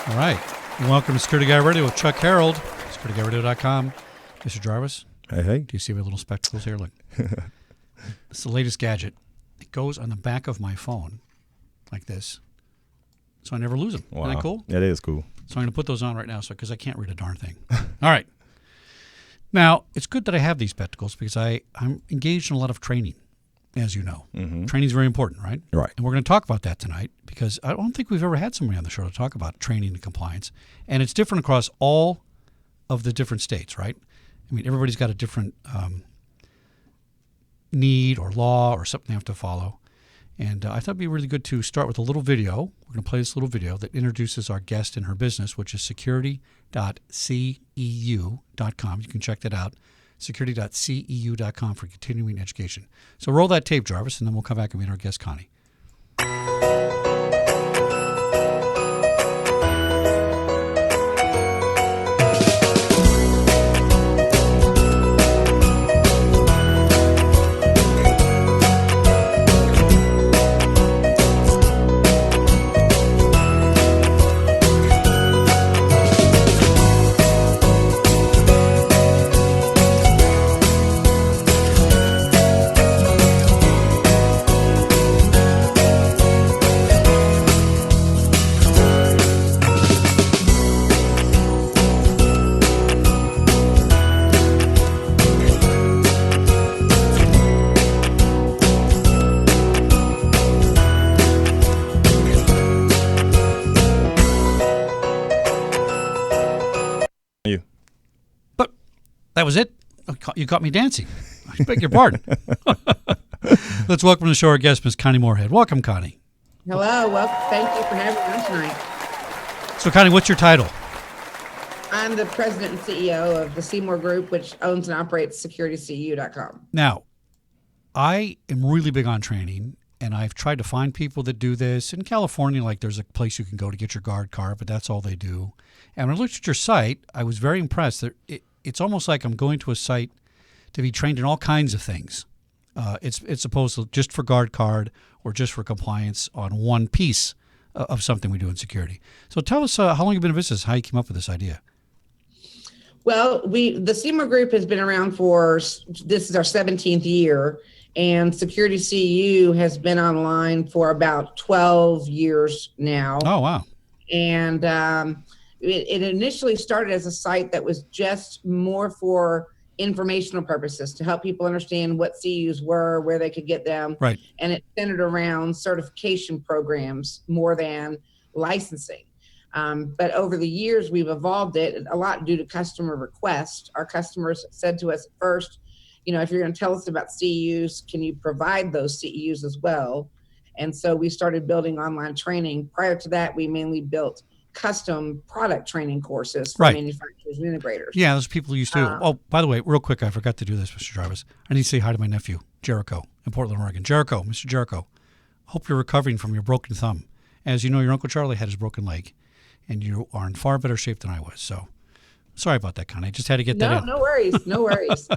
All right. Welcome to Security Guy Radio with Chuck Harold, securityguyradio.com. Mr. Jarvis. Hey. Do you see my little spectacles here? Look. It's the latest gadget. It goes on the back of my phone like this, so I never lose them. Wow. Isn't that cool? That is cool. So I'm going to put those on right now because I can't read a darn thing. All right. Now, it's good that I have these spectacles because I'm engaged in a lot of training, as you know. Mm-hmm. Training is very important, right? Right. And we're going to talk about that tonight because I don't think we've ever had somebody on the show to talk about training and compliance. And it's different across all of the different states, right? I mean, everybody's got a different need or law or something they have to follow. And I thought it'd be really good to start with a little video. We're going to play this little video that introduces our guest and her business, which is security.ceu.com. You can check that out, security.ceu.com for continuing education. So roll that tape, Jarvis, and then we'll come back and meet our guest, Connie. That was it? You caught me dancing. I beg your pardon. Let's welcome to the show our guest, Ms. Connie Moorhead. Welcome, Connie. Hello. Well, thank you for having me on tonight. So, Connie, what's your title? I'm the president and CEO of the Seymour Group, which owns and operates securityceu.com. Now, I am really big on training, and I've tried to find people that do this. In California, like there's a place you can go to get your guard card, but that's all they do. And when I looked at your site, I was very impressed that it's almost like I'm going to a site to be trained in all kinds of things. It's opposed to just for guard card or just for compliance on one piece of something we do in security. So tell us how long you've been in business, how you came up with this idea. Well, the Seymour Group has been around this is our 17th year, and Security CU has been online for about 12 years now. Oh, wow. And it initially started as a site that was just more for informational purposes to help people understand what CUs were, where they could get them. Right. And it centered around certification programs more than licensing. But over the years, we've evolved it a lot due to customer request. Our customers said to us at first, if you're going to tell us about CEUs, can you provide those CEUs as well? And so we started building online training. Prior to that, we mainly built custom product training courses for manufacturers and integrators. Yeah, those people used to. Oh, by the way, real quick, I forgot to do this, Mr. Jarvis. I need to say hi to my nephew, Jericho, in Portland, Oregon. Jericho, Mr. Jericho, hope you're recovering from your broken thumb. As you know, your Uncle Charlie had his broken leg, and you are in far better shape than I was. So sorry about that, Connie. I just had to get that in. No worries. No worries.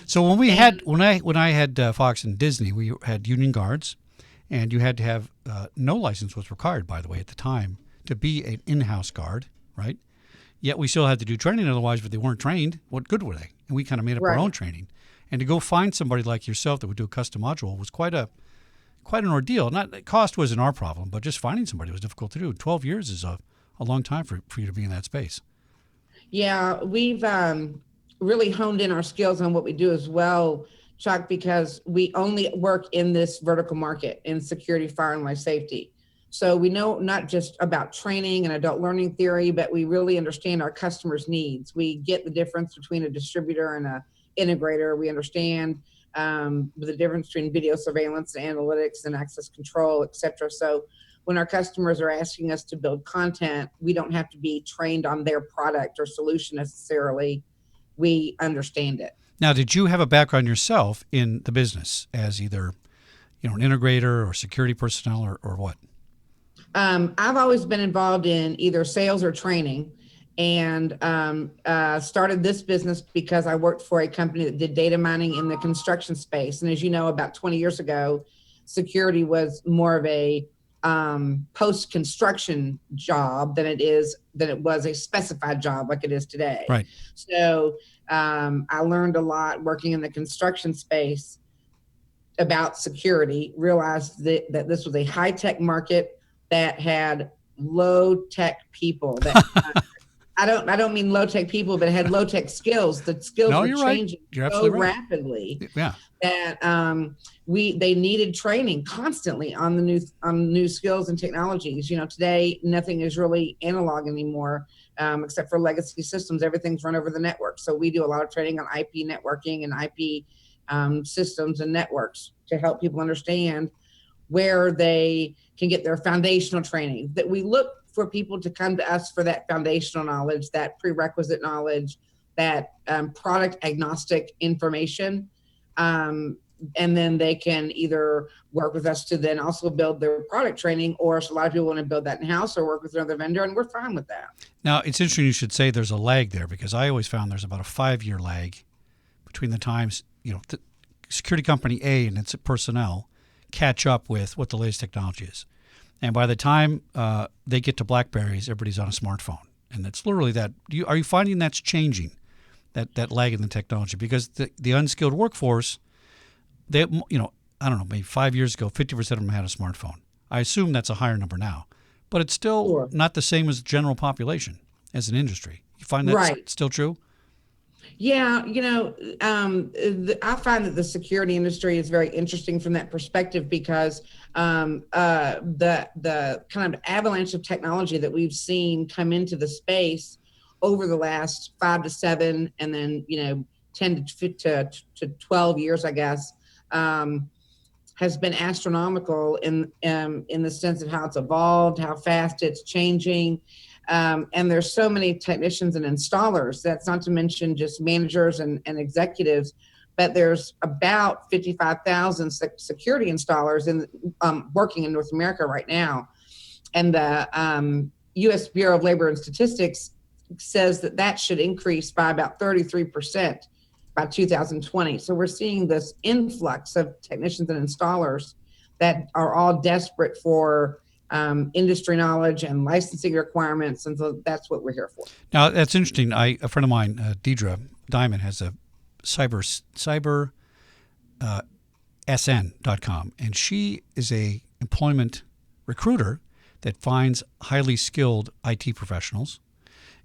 So when I had Fox and Disney, we had union guards, and you had to have no license was required, by the way, at the time, to be an in-house guard, right? Yet we still had to do training otherwise, but they weren't trained. What good were they? And we kind of made up our own training. And to go find somebody like yourself that would do a custom module was quite an ordeal. Cost wasn't our problem, but just finding somebody was difficult to do. 12 years is a long time for you to be in that space. Yeah, we've really honed in our skills on what we do as well, Chuck, because we only work in this vertical market in security, fire, and life safety. So we know not just about training and adult learning theory, but we really understand our customers' needs. We get the difference between a distributor and an integrator. We understand the difference between video surveillance, analytics, and access control, et cetera. So when our customers are asking us to build content, we don't have to be trained on their product or solution necessarily. We understand it. Now, did you have a background yourself in the business as either, an integrator or security personnel or what? I've always been involved in either sales or training, and started this business because I worked for a company that did data mining in the construction space. And as you know, about 20 years ago, security was more of a post-construction job than it was a specified job like it is today. Right. So I learned a lot working in the construction space about security, realized that this was a high-tech market that had low-tech people that I don't mean low-tech people, but had low-tech skills. The skills No, were you're right. changing You're so absolutely right. rapidly Yeah. that they needed training constantly on the new skills and technologies. Today nothing is really analog anymore, except for legacy systems. Everything's run over the network. So we do a lot of training on IP networking and IP systems and networks to help people understand where they can get their foundational training. That we look for people to come to us for that foundational knowledge, that prerequisite knowledge, that product agnostic information. And then they can either work with us to then also build their product training, or a lot of people want to build that in-house or work with another vendor, and we're fine with that. Now, it's interesting you should say there's a lag there, because I always found there's about a 5-year lag between the times, the security company A and its personnel catch up with what the latest technology is. And by the time they get to BlackBerries, everybody's on a smartphone. And it's literally that. Are you finding that's changing, that lag in the technology? Because the unskilled workforce, I don't know, maybe 5 years ago, 50% of them had a smartphone. I assume that's a higher number now. But it's still not the same as the general population as an industry. You find that's still true? Yeah, I find that the security industry is very interesting from that perspective, because the kind of avalanche of technology that we've seen come into the space over the last 5 to 7, and then 10 to 12 years, I guess, has been astronomical in the sense of how it's evolved, how fast it's changing. And there's so many technicians and installers. That's not to mention just managers and executives, but there's about 55,000 security installers working in North America right now. And the U.S. Bureau of Labor and Statistics says that should increase by about 33% by 2020. So we're seeing this influx of technicians and installers that are all desperate for industry knowledge and licensing requirements, and so that's what we're here for. Now, that's interesting. A friend of mine, Deidre Diamond, has a cyber SN.com, and she is a employment recruiter that finds highly skilled IT professionals.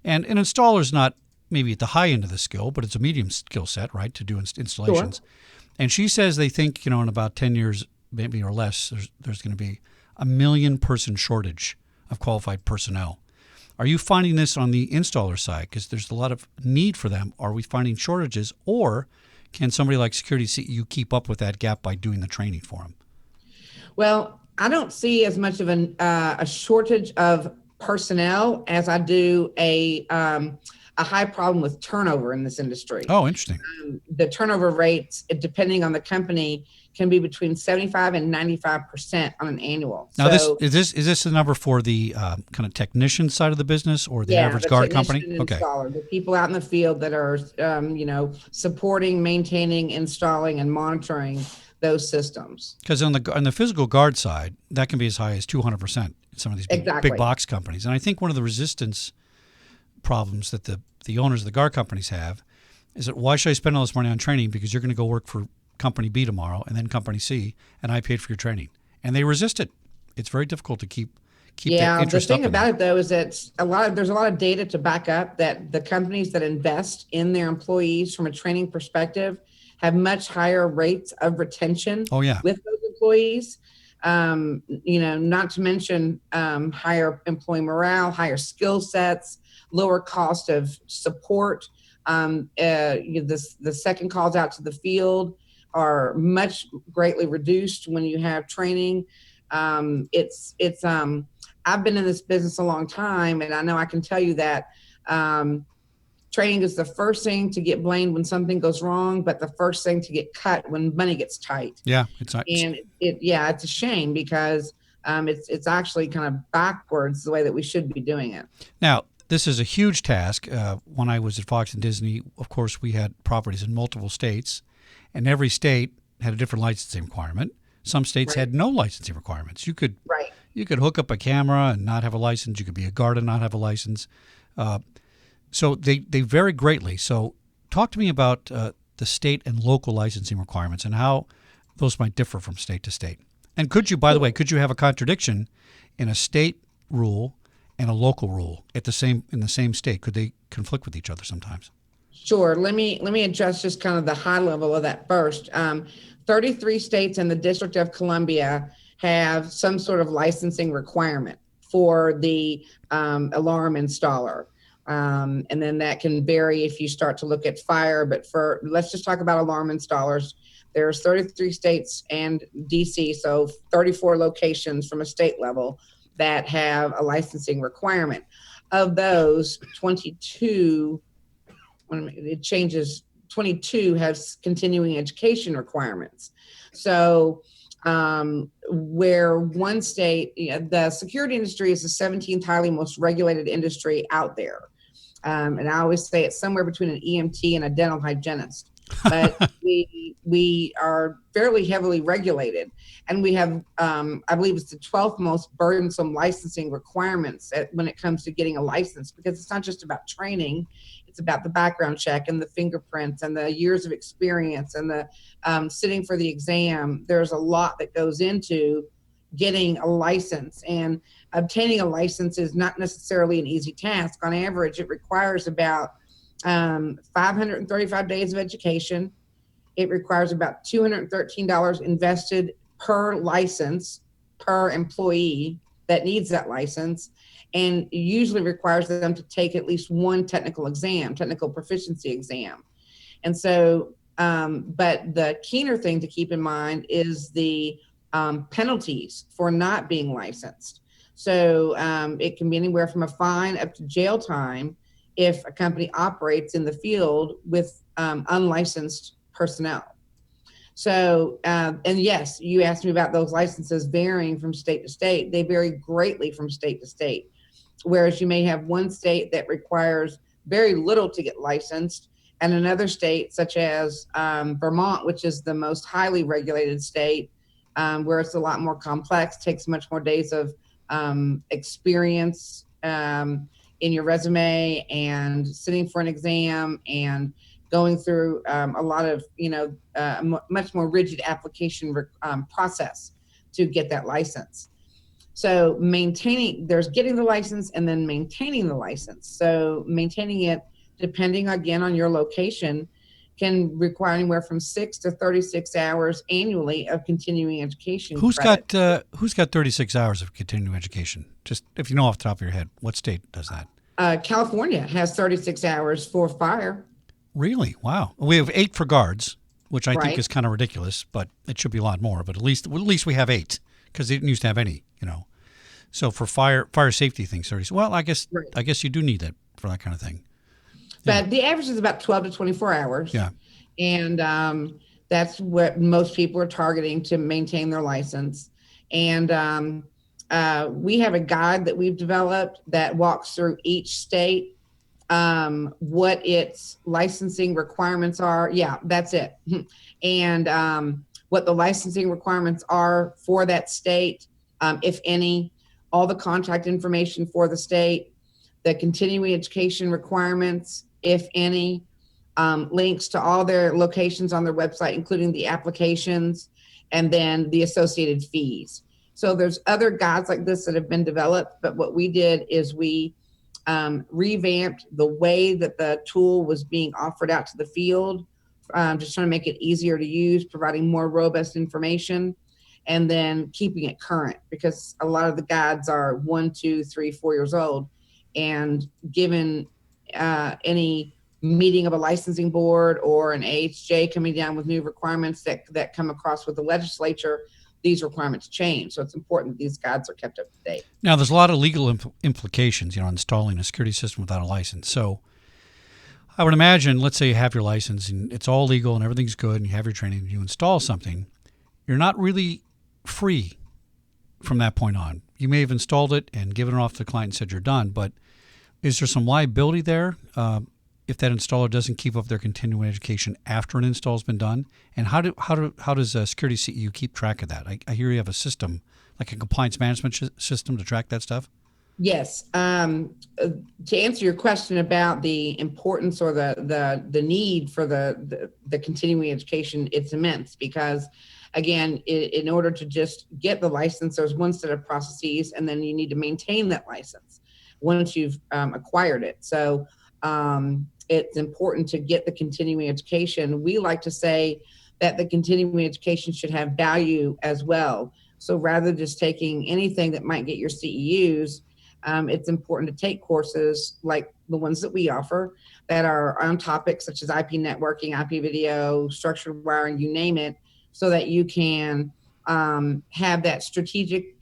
And an installer is not maybe at the high end of the skill, but it's a medium skill set, right, to do installations. Sure. And she says they think, in about 10 years, maybe or less, there's going to be a 1 million person shortage of qualified personnel. Are you finding this on the installer side? Because there's a lot of need for them. Are we finding shortages, or can somebody like Security CEU keep up with that gap by doing the training for them? Well, I don't see as much of a shortage of personnel as I do a high problem with turnover in this industry. Oh, interesting. The turnover rates, depending on the company, can be between 75 and 95% on an annual. Now, is this the number for the kind of technician side of the business, or the average guard company? Okay. Installer, the people out in the field that are supporting, maintaining, installing, and monitoring those systems. Because on the physical guard side, that can be as high as 200% in some of these big box companies. And I think one of the resistance problems that the owners of the guard companies have is that, why should I spend all this money on training, because you're going to go work for company B tomorrow and then company C, and I paid for your training. And they resist it. It's very difficult to keep that interest up. The thing about it, though, is that there's a lot of data to back up that the companies that invest in their employees from a training perspective have much higher rates of retention with those employees. Not to mention higher employee morale, higher skill sets, lower cost of support. The second calls out to the field are much greatly reduced when you have training. I've been in this business a long time, and I know I can tell you that training is the first thing to get blamed when something goes wrong, but the first thing to get cut when money gets tight. Yeah, it's not. And it's a shame, because it's actually kind of backwards the way that we should be doing it. Now, this is a huge task. When I was at Fox and Disney, of course, we had properties in multiple states, and every state had a different licensing requirement. Some states had no licensing requirements. You could You could hook up a camera and not have a license. You could be a guard and not have a license. So they vary greatly. So talk to me about the state and local licensing requirements and how those might differ from state to state. And could you, by the way, could you have a contradiction in a state rule and a local rule in the same state? Could they conflict with each other sometimes? Sure. Let me address just kind of the high level of that first. 33 states and the District of Columbia have some sort of licensing requirement for the alarm installer. And then that can vary if you start to look at fire, but let's just talk about alarm installers. There's 33 states and DC, so 34 locations from a state level that have a licensing requirement. Of those, 22 has continuing education requirements. So where one state, the security industry is the 17th highly most regulated industry out there. And I always say it's somewhere between an EMT and a dental hygienist. But we are fairly heavily regulated, and we have, I believe it's the 12th most burdensome licensing requirements when it comes to getting a license, because it's not just about training. It's about the background check and the fingerprints and the years of experience and the sitting for the exam. There's a lot that goes into getting a license, and obtaining a license is not necessarily an easy task. On average, it requires about 535 days of education. It requires about $213 invested per license, per employee that needs that license, and usually requires them to take at least one technical proficiency exam. And so, but the keener thing to keep in mind is the penalties for not being licensed. So it can be anywhere from a fine up to jail time if a company operates in the field with unlicensed personnel. So, and yes, you asked me about those licenses varying from state to state. They vary greatly from state to state. Whereas you may have one state that requires very little to get licensed, and another state, such as Vermont, which is the most highly regulated state, where it's a lot more complex, takes much more days of experience in your resume and sitting for an exam and going through a lot of, much more rigid application process to get that license. So there's getting the license and then maintaining the license. So maintaining it, depending again on your location, can require anywhere from 6 to 36 hours annually of continuing education. Who's got 36 hours of continuing education? Just if you know off the top of your head, what state does that? California has 36 hours for fire. Really? Wow. We have 8 for guards, which I think Right. is kind of ridiculous, but it should be a lot more. But at least we have 8, because they didn't used to have any. So for fire safety things, 30. Well, I guess you do need that for that kind of thing. But the average is about 12 to 24 hours. Yeah. And that's what most people are targeting to maintain their license. And we have a guide that we've developed that walks through each state, what its licensing requirements are. Yeah, that's it. And what the licensing requirements are for that state, if any, all the contact information for the state, the continuing education requirements, if any, links to all their locations on their website, including the applications, and then the associated fees. So there's other guides like this that have been developed, but what we did is we revamped the way that the tool was being offered out to the field, just trying to make it easier to use, providing more robust information, and then keeping it current, because a lot of the guides are 1, 2, 3, 4 years old, and given any meeting of a licensing board or an AHJ coming down with new requirements that come across with the legislature, these requirements change. So it's important that these guides are kept up to date. Now, there's a lot of legal implications, installing a security system without a license. So I would imagine, let's say you have your license and it's all legal and everything's good and you have your training and you install something, you're not really free from that point on. You may have installed it and given it off to the client and said you're done, but is there some liability there if that installer doesn't keep up their continuing education after an install has been done? And how does Security CEU keep track of that? I hear you have a system like a compliance management system to track that stuff? Yes. To answer your question about the importance or the need for the continuing education, it's immense because, again, in order to just get the license, there's one set of processes, and then you need to maintain that license once you've acquired it. So it's important to get the continuing education. We like to say that the continuing education should have value as well. So rather than just taking anything that might get your CEUs, it's important to take courses like the ones that we offer that are on topics such as IP networking, IP video, structured wiring, you name it, so that you can have that strategic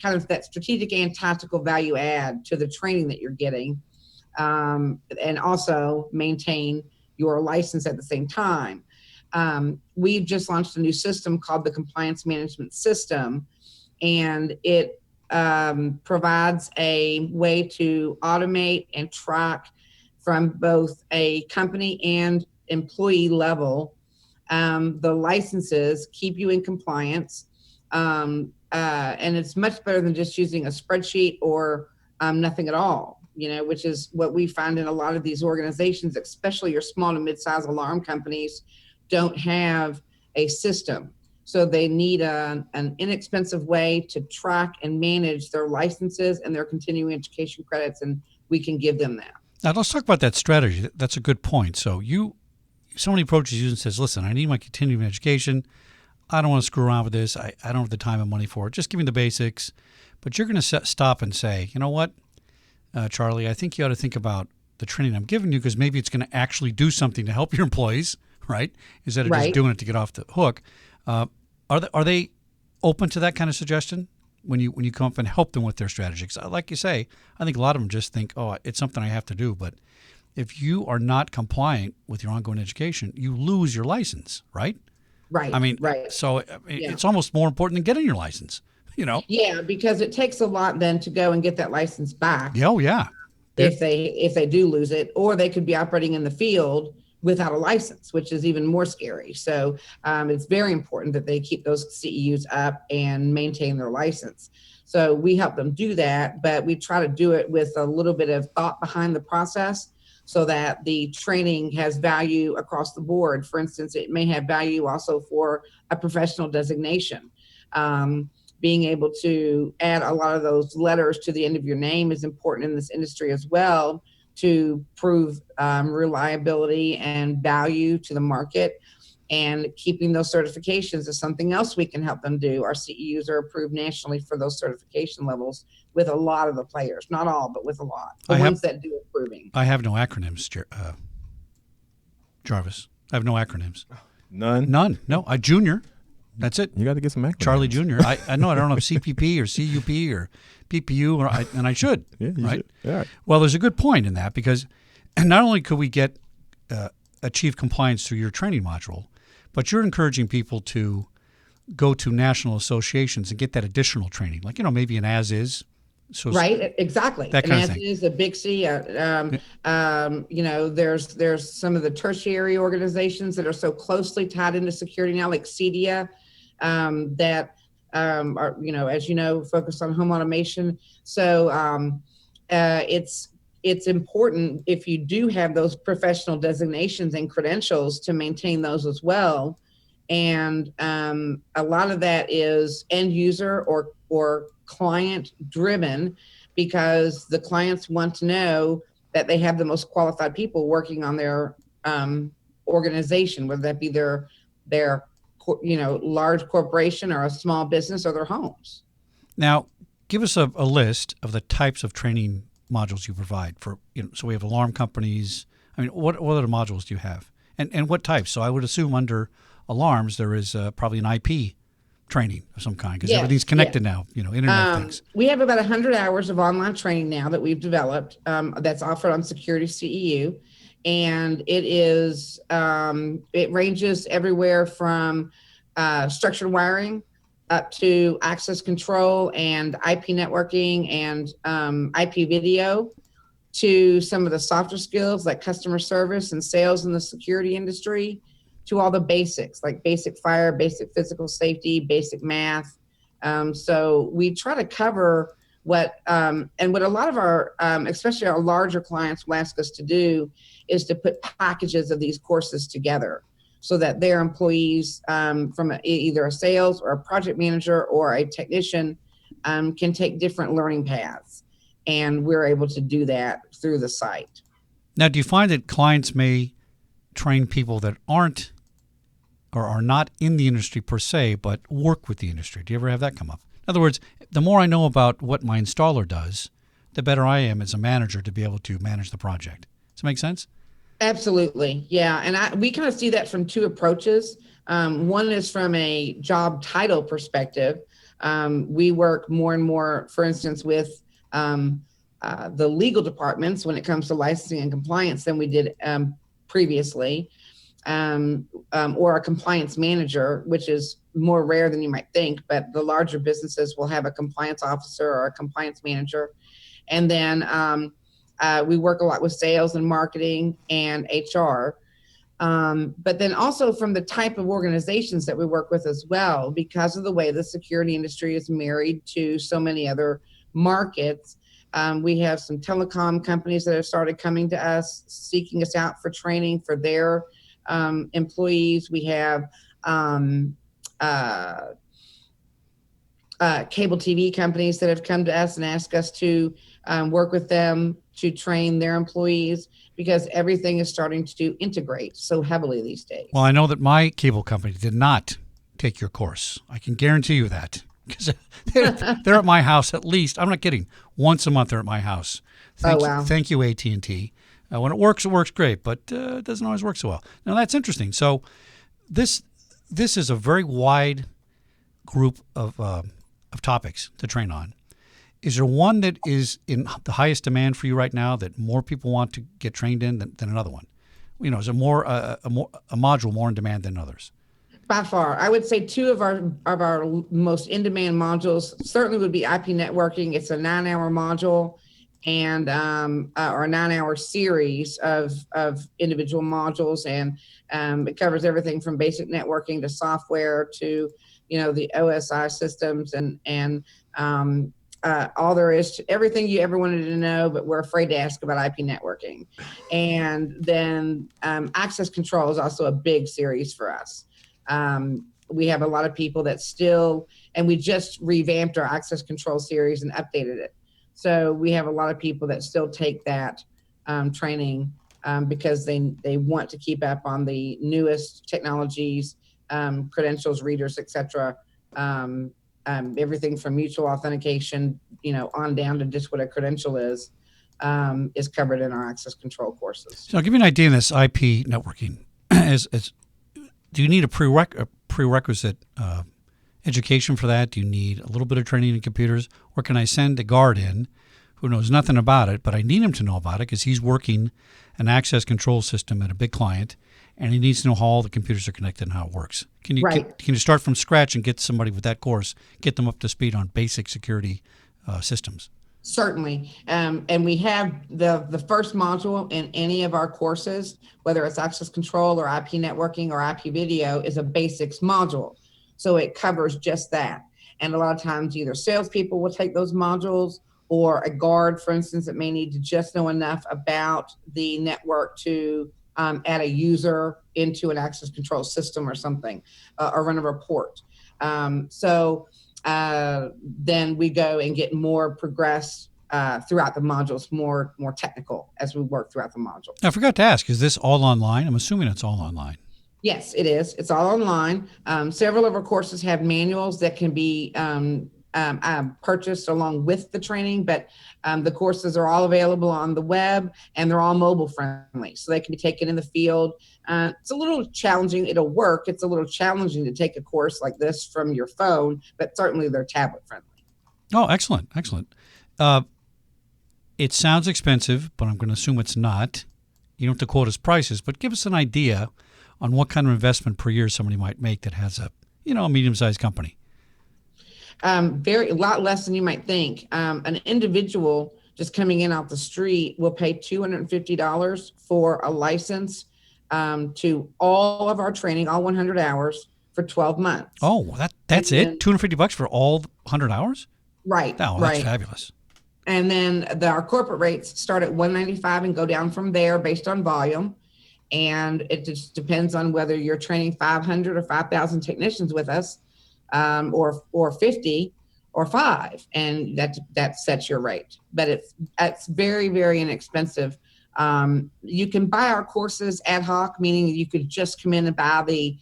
and tactical value add to the training that you're getting, and also maintain your license at the same time. We've just launched a new system called the Compliance Management System, and it provides a way to automate and track from both a company and employee level the licenses, keep you in compliance, and it's much better than just using a spreadsheet or nothing at all, which is what we find in a lot of these organizations, especially your small to mid-size alarm companies, don't have a system. So they need an inexpensive way to track and manage their licenses and their continuing education credits, and we can give them that. Now let's talk about that strategy. That's a good point. So somebody approaches you and says, listen, I need my continuing education. I don't want to screw around with this. I don't have the time and money for it. Just give me the basics. But you're going to stop and say, you know what, Charlie, I think you ought to think about the training I'm giving you because maybe it's going to actually do something to help your employees, right? Instead of just doing it to get off the hook. Are they open to that kind of suggestion when you come up and help them with their strategy? 'Cause like you say, I think a lot of them just think, oh, it's something I have to do. But if you are not compliant with your ongoing education, you lose your license, right? Right. I mean, right. So it's almost more important than getting your license, Yeah, because it takes a lot then to go and get that license back. Oh, yeah. If they do lose it, or they could be operating in the field without a license, which is even more scary. So it's very important that they keep those CEUs up and maintain their license. So we help them do that, but we try to do it with a little bit of thought behind the process so that the training has value across the board. For instance, it may have value also for a professional designation. Being able to add a lot of those letters to the end of your name is important in this industry as well, to prove reliability and value to the market. And keeping those certifications is something else we can help them do. Our CEUs are approved nationally for those certification levels with a lot of the players, not all, but with a lot. The ones that do approving. I have no acronyms, Jarvis. I have no acronyms. None? No, I junior. That's it. You got to get some acronyms. Charlie Jr. I know I don't have CPP or CUP or PPU, and I should. Yeah, you right? should. Yeah. Well, there's a good point in that because not only could we achieve compliance through your training module, but you're encouraging people to go to national associations and get that additional training, like maybe an as-is. So right, exactly. That kind of thing. Is a big C. There's some of the tertiary organizations that are so closely tied into security now, like CEDIA, that are as focused on home automation. So it's important if you do have those professional designations and credentials to maintain those as well. And a lot of that is end user or client driven, because the clients want to know that they have the most qualified people working on their organization, whether that be their large corporation or a small business or their homes. Now, give us a list of the types of training modules you provide for, so we have alarm companies. I mean, what other modules do you have? And what types? So I would assume under alarms, there is probably an IP training of some kind, because everything's connected now, Internet things. We have about 100 hours of online training now that we've developed that's offered on Security CEU. And it is, it ranges everywhere from structured wiring up to access control and IP networking and IP video, to some of the softer skills like customer service and sales in the security industry, to all the basics like basic fire, basic physical safety, basic math, So we try to cover and what a lot of our, especially our larger clients will ask us to do is to put packages of these courses together so that their employees from either a sales or a project manager or a technician can take different learning paths. And we're able to do that through the site. Now, do you find that clients may train people that aren't or are not in the industry per se, but work with the industry? Do you ever have that come up? In other words, the more I know about what my installer does, the better I am as a manager to be able to manage the project. Does that make sense? Absolutely. Yeah. And we kind of see that from two approaches. One is from a job title perspective. We work more and more, for instance, with the legal departments when it comes to licensing and compliance than we did previously. Or a compliance manager, which is more rare than you might think, but the larger businesses will have a compliance officer or a compliance manager. And then we work a lot with sales and marketing and HR. But then also from the type of organizations that we work with as well, because of the way the security industry is married to so many other markets. We have some telecom companies that have started coming to us, seeking us out for training for their employees. We have cable TV companies that have come to us and asked us to work with them to train their employees because everything is starting to integrate so heavily these days. Well, I know that my cable company did not take your course. I can guarantee you that because they're at my house at least. I'm not kidding. Once a month they're at my house. Thank you, AT&T. When it works great, but it doesn't always work so well. Now, that's interesting. So this is a very wide group of topics to train on. Is there one that is in the highest demand for you right now that more people want to get trained in than another one? You know, is there a module more in demand than others? By far, I would say two of our most in-demand modules certainly would be IP networking. It's a 9-hour module and or a 9-hour series of individual modules, and it covers everything from basic networking to software to the OSI systems and all there is to everything you ever wanted to know, but we're afraid to ask about IP networking. And then access control is also a big series for us. We have a lot of people that still, and we just revamped our access control series and updated it. So we have a lot of people that still take that training because they want to keep up on the newest technologies, credentials, readers, etc. Everything from mutual authentication, on down to just what a credential is covered in our access control courses. So I'll give you an idea in this IP networking. Do you need a prerequisite education for that? Do you need a little bit of training in computers? Or can I send a guard in who knows nothing about it, but I need him to know about it because he's working an access control system at a big client, and he needs to know how all the computers are connected and how it works. Can you start from scratch and get somebody with that course, get them up to speed on basic security systems? Certainly. And we have the first module in any of our courses, whether it's access control or IP networking or IP video, is a basics module. So it covers just that. And a lot of times either salespeople will take those modules, or a guard, for instance, that may need to just know enough about the network to add a user into an access control system or something, or run a report. So then we go and get more progressed throughout the modules, more technical as we work throughout the module. I forgot to ask, is this all online? I'm assuming it's all online. Yes, it is. It's all online. Several of our courses have manuals that can be purchased along with the training, but the courses are all available on the web and they're all mobile friendly, so they can be taken in the field. It's a little challenging. It'll work. It's a little challenging to take a course like this from your phone, but certainly they're tablet friendly. Oh, excellent. It sounds expensive, but I'm going to assume it's not. You don't have to quote us prices, but give us an idea on what kind of investment per year somebody might make that has a medium-sized company. A lot less than you might think. An individual just coming in off the street will pay $250 for a license to all of our training, all 100 hours, for 12 months. Oh, that's And it? then- $250 for all 100 hours? Right. Oh, that's fabulous. And then our corporate rates start at $195 and go down from there based on volume. And it just depends on whether you're training 500 or 5,000 technicians with us, or 50 or 5, and that sets your rate. But it's very, very inexpensive. You can buy our courses ad hoc, meaning you could just come in and buy the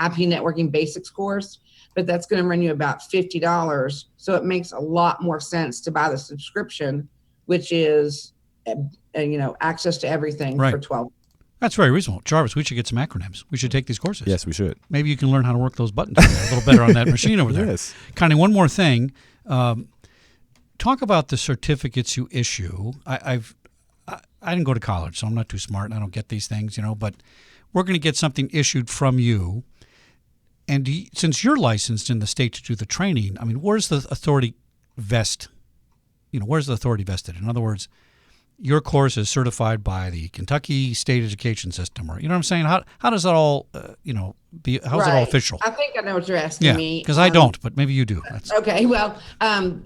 IP networking basics course, but that's going to run you about $50. So it makes a lot more sense to buy the subscription, which is, access to everything for 12. That's very reasonable. Jarvis, we should get some acronyms. We should take these courses. Yes, we should. Maybe you can learn how to work those buttons a little better on that machine over there. Yes. Connie, one more thing. Talk about the certificates you issue. I didn't go to college, so I'm not too smart, and I don't get these things, but we're going to get something issued from you. And since you're licensed in the state to do the training, I mean, where's the authority vest? Where's the authority vested? In other words, your course is certified by the Kentucky State Education System, or you know what I'm saying? How does that all, how's it all official? I think I know what you're asking me. Because I don't, but maybe you do. Okay, well,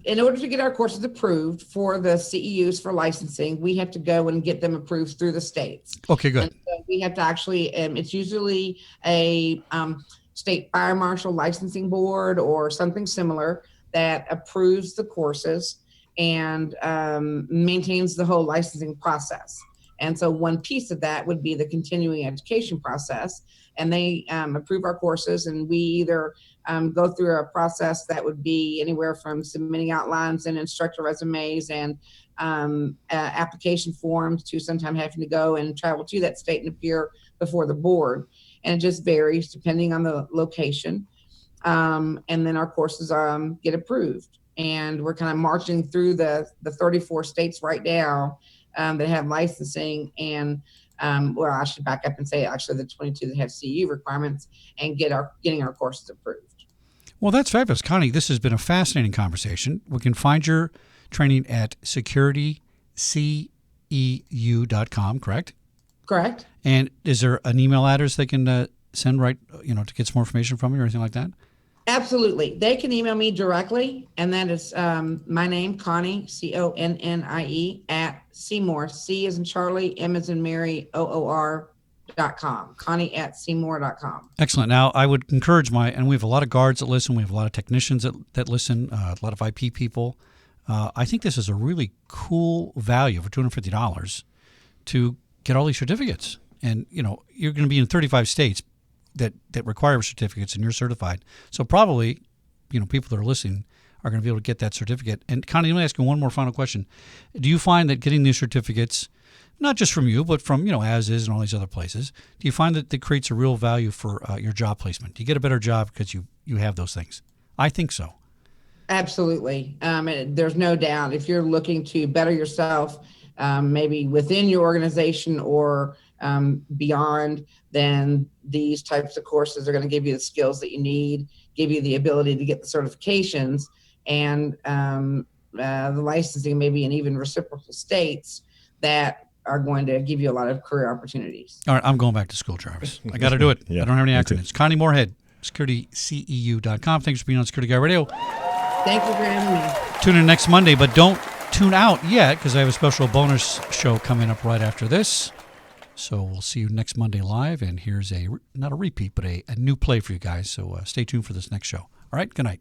in order to get our courses approved for the CEUs for licensing, we have to go and get them approved through the states. Okay, good. And so we have to actually, it's usually a state fire marshal licensing board or something similar that approves the courses and maintains the whole licensing process. And so one piece of that would be the continuing education process. And they approve our courses, and we either go through a process that would be anywhere from submitting outlines and instructor resumes and application forms to sometimes having to go and travel to that state and appear before the board. And it just varies depending on the location. And then our courses get approved. And we're kind of marching through the 34 states right now that have licensing, and I should back up and say actually the 22 that have CEU requirements, and getting our courses approved. Well, that's fabulous. Connie, this has been a fascinating conversation. We can find your training at securityceu.com, correct? Correct. And is there an email address they can send to get some more information from you or anything like that? Absolutely. They can email me directly, and that is my name, Connie, Connie, at Seymour, C as in Charlie, M as in Mary, OOR.com, Connie@Seymour.com. Excellent. Now, I would encourage and we have a lot of guards that listen. We have a lot of technicians that listen, a lot of IP people. I think this is a really cool value for $250 to get all these certificates. And, you're going to be in 35 states that require certificates, and you're certified. So probably, people that are listening are going to be able to get that certificate. And Connie, let me ask you one more final question. Do you find that getting these certificates, not just from you, but from, As Is and all these other places, do you find that creates a real value for your job placement? Do you get a better job because you have those things? I think so. Absolutely. There's no doubt. If you're looking to better yourself, maybe within your organization or beyond, then these types of courses are going to give you the skills that you need, give you the ability to get the certifications, and the licensing, maybe in even reciprocal states that are going to give you a lot of career opportunities. All right, I'm going back to school, Jarvis. I got to do it. Yeah, I don't have any me too. acronyms. Connie Moorhead, securityceu.com. Thanks for being on Security Guy Radio. Thank you for having me. Tune in next Monday, but don't tune out yet because I have a special bonus show coming up right after this. So we'll see you next Monday live, and here's not a repeat, but a new play for you guys. So stay tuned for this next show. All right, good night.